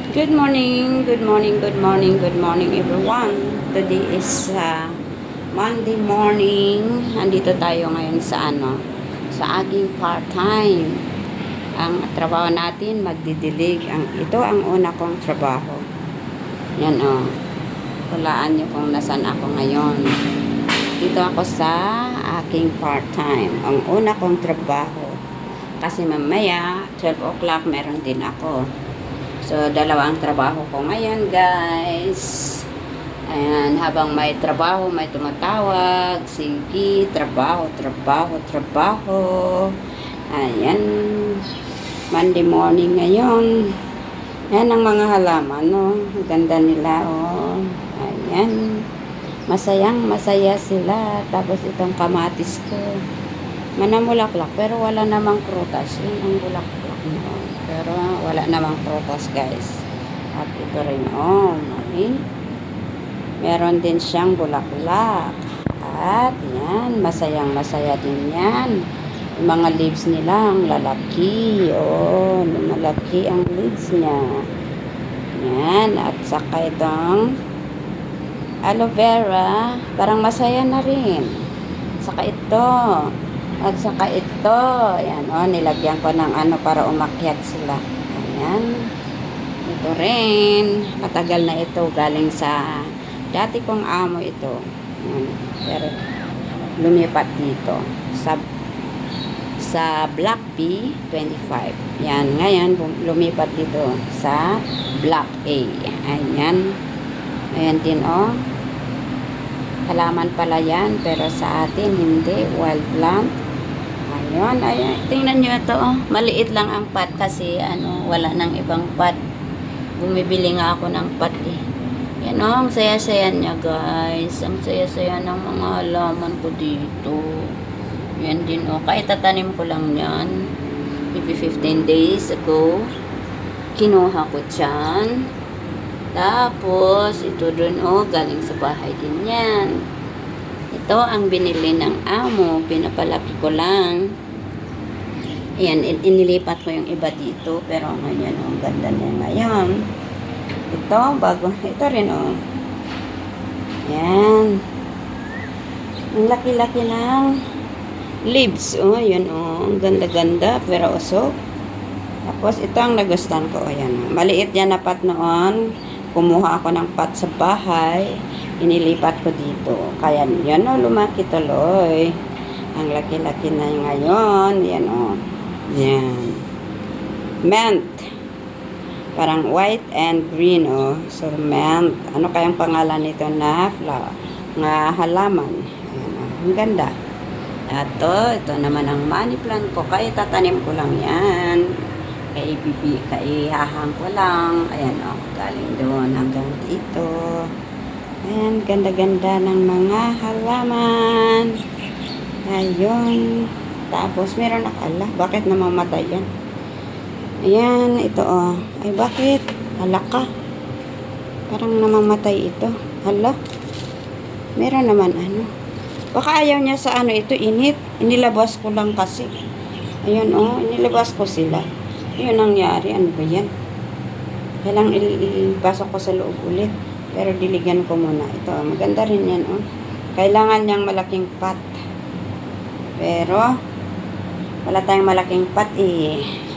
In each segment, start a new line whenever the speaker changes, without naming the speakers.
Good morning, good morning, good morning, good morning everyone. Today is Monday morning. Andito tayo ngayon sa sa aking part-time. Ang trabaho natin magdidilig. Ito ang una kong trabaho. Yan hulaan niyo kung nasan ako ngayon. Dito ako sa aking part-time. Ang una kong trabaho. Kasi mamaya 12 o'clock meron din ako. So, dalawang trabaho ko ngayon, guys. Ayan, habang may trabaho, may tumatawag. Sige, trabaho, trabaho, trabaho. Ayan. Monday morning ngayon. Ayan ang mga halaman, no? Ang ganda nila, oh. Ayan. Masayang masaya sila. Tapos itong kamatis ko. Manamulaklak, pero wala namang prutas. Yun ang bulaklak mo. Pero wala namang prutas, guys. At ito rin, meron din siyang bulaklak. At yan, masayang masaya din yan. Yung mga leaves nila, ang lalaki. Malaki ang leaves niya. Yan, at saka itong aloe vera, parang masaya na rin. Saka ito. At saka ito, ayan, nilagyan ko ng para umakyat sila. Ayan. Ito rin, matagal na ito, galing sa dati kong amo ito. Ayan. Pero lumipat dito sa Block B25. Yan, ngayon lumipat dito sa Block A. Ayan. Ayan din, halaman pala yan, pero sa atin hindi, wild plant. Ayun, ayan. Tingnan nyo ito, maliit lang ang pot kasi wala nang ibang pot. Bumibili nga ako ng pot eh. Yan, ang saya-saya niya, guys. Ang saya-saya ng mga halaman ko dito. Yan din, kahit tatanim ko lang yan. Maybe 15 days ago. Kinuha ko dyan. Tapos, ito dun, galing sa bahay din yan. Ito ang binili ng amo, pinapalaki ko lang. Ayan, inilipat ko yung iba dito, pero ngayon, ang ganda niya ngayon. Ito, ito rin, Ayan. Ang laki-laki ng leaves, yun, ang ganda-ganda, pero usok. Tapos, ito ang nagustuhan ko, ayan. Maliit yan na pot noon. Kumuha ako ng pot sa bahay. Inilipat ko dito. Kaya yan lumaki tuloy. Ang laki-laki na ngayon. Yan Yan. Mint. Parang white and green So mint. Ano kayang pangalan nito na flower? Nga halaman. Ayan Ang ganda. Ito naman ang money plant ko. Kaya tatanim ko lang yan. Kaihahang ko lang. Ayan galing doon hanggang dito. Ayan, ganda-ganda ng mga halaman. Ayun. Tapos, meron bakit namamatay yan? Ayan, ito Ay, bakit? Hala ka. Parang namamatay ito. Hala. Meron naman Baka ayaw niya sa ito, init. Inilabas ko lang kasi. Ayun, inilabas ko sila. Ayun nangyari. Ano ba yan? Kailangan ipasok ko sa loob ulit. Pero diligan ko muna. Ito, maganda rin yan, Kailangan niyang malaking pot. Pero, wala tayong malaking pot,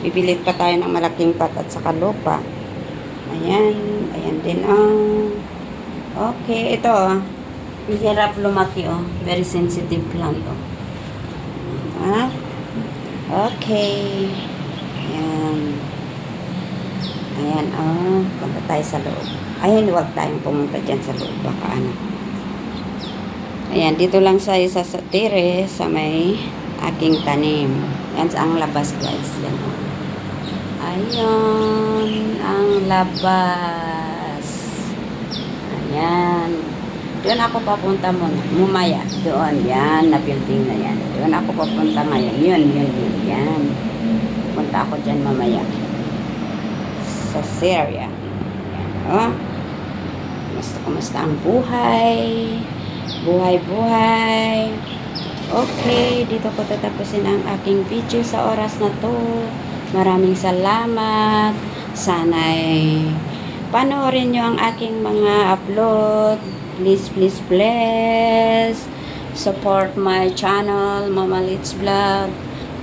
Bibilit pa tayo ng malaking pot at saka lupa. Ayan. Ayan din, Okay, ito, hirap lumaki, Very sensitive plant, Okay. Ayan. Ayan, punta tayo sa loob. Ayun, huwag tayong pumunta dyan sa loob. Baka Ayan, dito lang sa isa sa tire, sa may aking tanim. Yan ang labas, guys. Yan. Ayun, ang labas. Ayan. Doon ako papunta muna. Mumaya. Doon, yan, na building na yan. Doon ako papunta ngayon. Yun. Yan. Punta ako dyan mamaya. Sa Syria. Yan, Kumusta ang buhay? Buhay. Okay, dito ko tatapusin ang aking video sa oras na to. Maraming salamat. Sana'y panoorin nyo ang aking mga upload. Please, please, please support my channel, Mama Litz Vlog.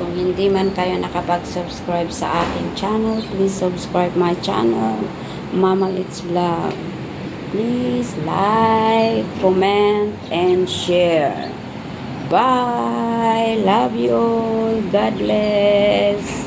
Kung hindi man kayo nakapag-subscribe sa aking channel, please subscribe my channel, Mama Litz Vlog. Please like, comment, and share. Bye. Love you all. God bless.